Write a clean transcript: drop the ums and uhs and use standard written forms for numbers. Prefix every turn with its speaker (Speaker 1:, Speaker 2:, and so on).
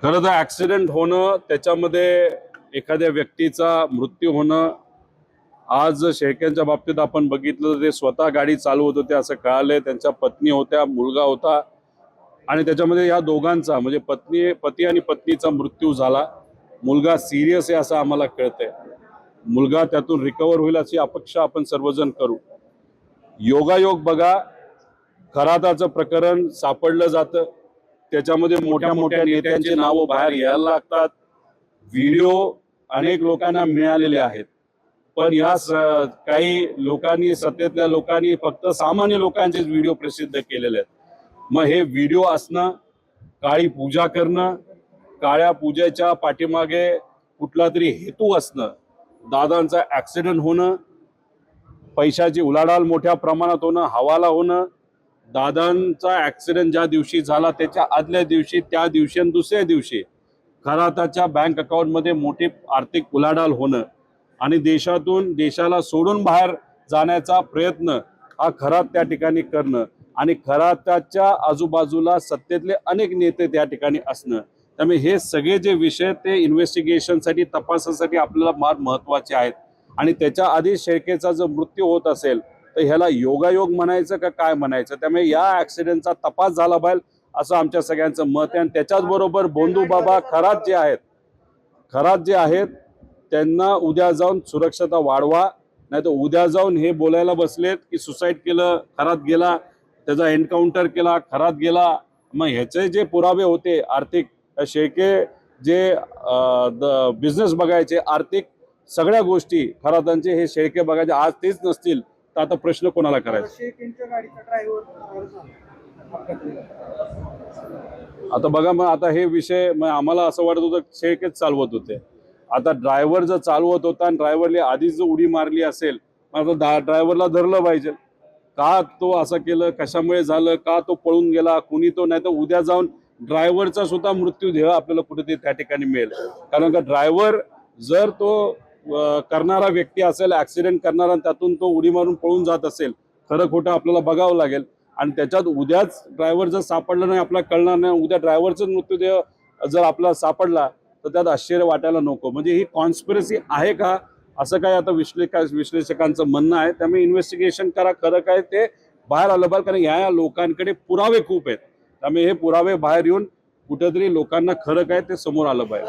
Speaker 1: खरं तर ऍक्सिडेंट होणं, त्याच्यामध्ये एखाद्या व्यक्तीचा मृत्यू होणं, आज शेळक्यांच्या बाबतीत आपण बघितलं तर ते स्वतः गाडी चालवत होते असं कळालंय. त्यांच्या पत्नी होत्या, मुलगा होता आणि त्याच्यामध्ये या दोघांचा म्हणजे पती आणि पत्नीचा मृत्यू झाला. मुलगा सिरियस आहे असं आम्हाला कळतंय. मुलगा त्यातून रिकव्हर होईल अशी अपेक्षा आपण सर्वजण करू. योगायोग बघा, खराताचं प्रकरण सापडलं जातं, त्याच्यामध्ये मोठ्या मोठ्या नेत्यांची नावं बाहेर यायला लागतात. व्हिडिओ अनेक लोकांना मिळालेले आहेत, पण या काही लोकांनी, सत्तेतल्या लोकांनी फक्त सामान्य लोकांचेच व्हिडिओ प्रसिद्ध केलेले आहेत. मग हे व्हिडिओ असणं, काळी पूजा करणं, काळ्या पूजेच्या पाठीमागे कुठला तरी हेतू असणं, दादांचा ऍक्सिडेंट होणं, पैशाची उलाढाल मोठ्या प्रमाणात होणं, हवाला होणं, दादांचा ऍक्सिडेंट ज्या दिवशी झाला त्याच्या आदल्या दिवशी, त्या दिवशी आणि दुसऱ्या दिवशी खराताच्या बँक अकाउंटमध्ये मोठी आर्थिक उलाढाल होणं आणि देशाला सोडून बाहेर जाण्याचा प्रयत्न हा खरात त्या ठिकाणी करणं आणि खराताच्या आजूबाजूला सत्तेतले अनेक नेते त्या ठिकाणी असणं. त्यामुळे हे सगळे जे विषय ते इन्व्हेस्टिगेशनसाठी, तपासासाठी आपल्याला फार महत्वाचे आहेत. आणि त्याच्या आधी शेळकेचा जर मृत्यू होत असेल तर ह्याला योगायोग म्हणायचं का काय म्हणायचं. त्यामुळे या ऍक्सिडेंटचा तपास झाला पाहिजे असं आमच्या सगळ्यांचं मत आहे. आणि त्याच्याच बरोबर बोंधू बाबा खरात जे आहेत त्यांना उद्या जाऊन सुरक्षता वाढवा, नाही तर उद्या जाऊन हे बोलायला बसलेत की सुसाईड केलं, खरात गेला, त्याचा एन्काउंटर केला, खरात गेला. मग ह्याचे जे पुरावे होते आर्थिक, शेळके जे बिझनेस बघायचे, आर्थिक सगळ्या गोष्टी खरातांचे हे शेळके बघायचे, आज तेच नसतील तर आता प्रश्न कोणाला करायचा. आता बघा, मग आता हे विषय आम्हाला असं वाटत होतं शेळकेच चालवत होते. आता ड्रायव्हर जर चालवत होता आणि ड्रायव्हरने आधीच जर उडी मारली असेल, मग आता ड्रायव्हरला धरलं पाहिजे. का तो असं केलं, कशामुळे झालं, का तो पळून गेला, कुणी तो, नाही तर उद्या जाऊन ड्रायव्हरचा सुद्धा मृत्यू देह आपल्याला कुठेतरी त्या ठिकाणी मिळेल. कारण का ड्रायव्हर जर तो करणारा व्यक्ती असेल, ऍक्सिडेंट करणारा, त्यातून तो उडी मारून पळून जात असेल, खरं खोटं आपल्याला बघावं लागेल. आणि त्याच्यात उद्याच ड्रायव्हर जर सापडला नाही, आपल्याला कळणार नाही, उद्या ड्रायव्हरचाच मृत्यूदेह जर आपल्याला सापडला तर त्यात आश्चर्य वाटायला नको. म्हणजे ही कॉन्स्पिरसी आहे का असं काय आता विश्लेषकांचं म्हणणं आहे. त्यामुळे इन्व्हेस्टिगेशन करा, खरं काय ते बाहेर आलं पाहिजे. कारण या लोकांकडे पुरावे खूप आहेत. त्यामुळे हे पुरावे बाहेर येऊन कुठेतरी लोकांना खरं काय ते समोर आलं पाहिजे.